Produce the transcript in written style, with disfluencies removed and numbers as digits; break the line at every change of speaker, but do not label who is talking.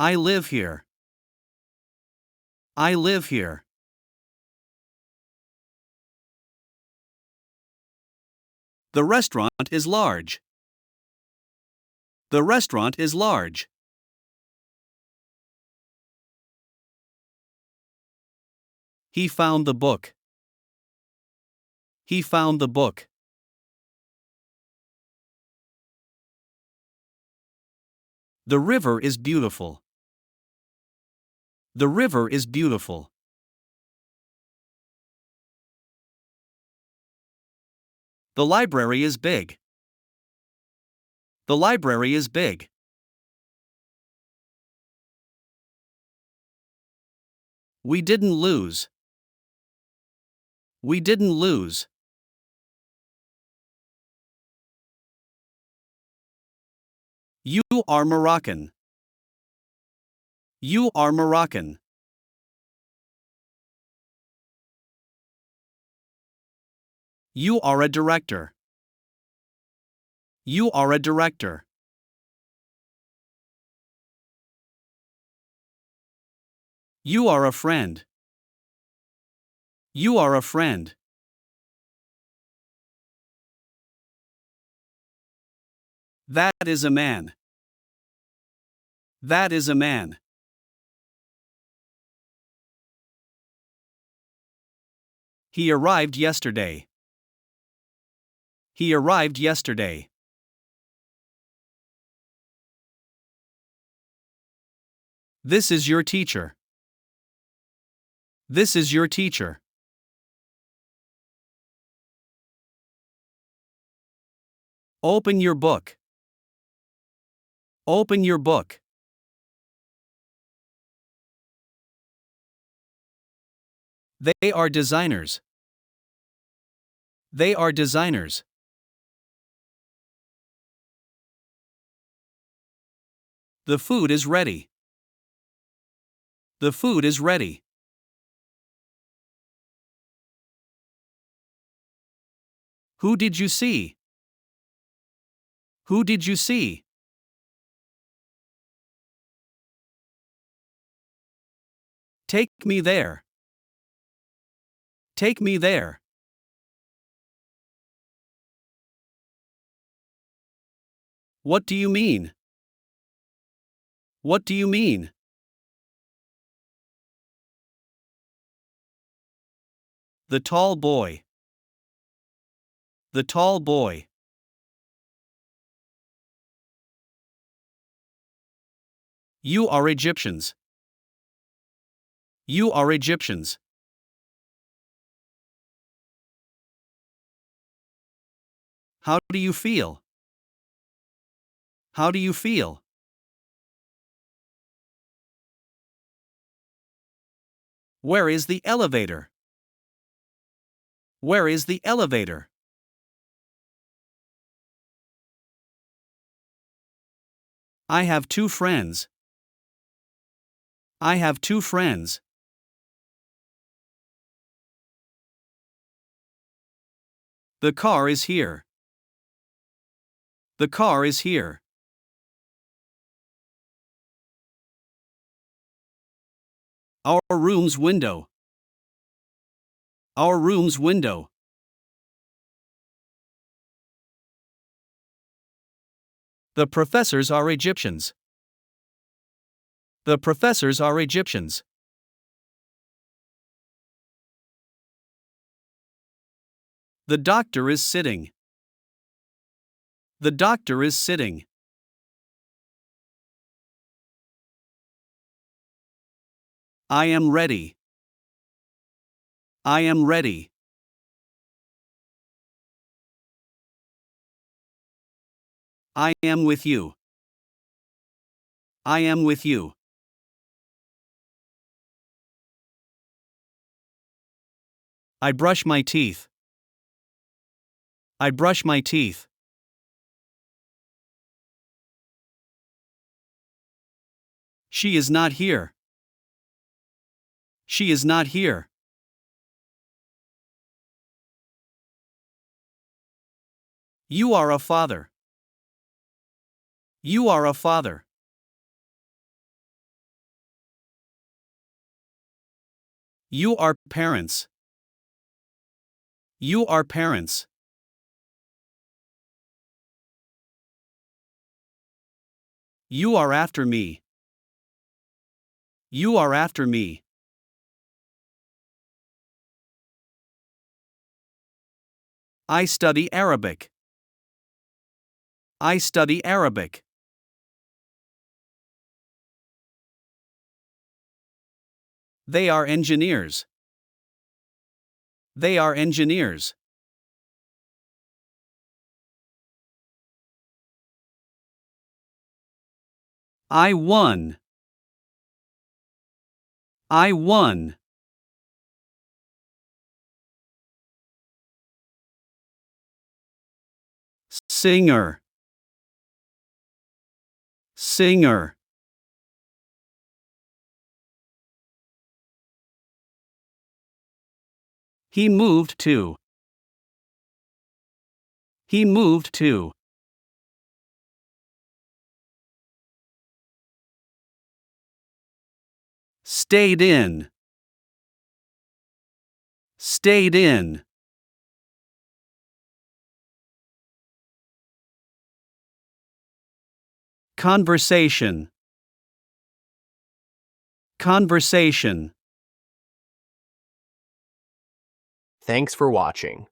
I live here. I live here. The restaurant is large. The restaurant is large. He found the book. He found the book. The river is beautiful. The river is beautiful. The library is big. The library is big. We didn't lose. We didn't lose. You are Moroccan. You are Moroccan. You are a director. You are a director. You are a friend. You are a friend. That is a man. That is a man. He arrived yesterday. He arrived yesterday. This is your teacher. This is your teacher. Open your book. Open your book. They are designers. They are designers. The food is ready. The food is ready. Who did you see? Who did you see? Take me there. Take me there. What do you mean? What do you mean? The tall boy. The tall boy. You are Egyptians. You are Egyptians. How do you feel? How do you feel? Where is the elevator? Where is the elevator? I have two friends. I have two friends. The car is here. The car is here. Our room's window. Our room's window. The professors are Egyptians. The professors are Egyptians. The doctor is sitting. The doctor is sitting. I am ready. I am ready. I am with you. I am with you. I brush my teeth. I brush my teeth. She is not here. She is not here. You are a father. You are a father. You are parents. You are parents. You are after me. You are after me. I study Arabic. I study Arabic. They are engineers. They are engineers. I won. I won. Singer. Singer. He moved to. He moved to. Stayed in. Stayed in. Conversation. Conversation.
Thanks for watching.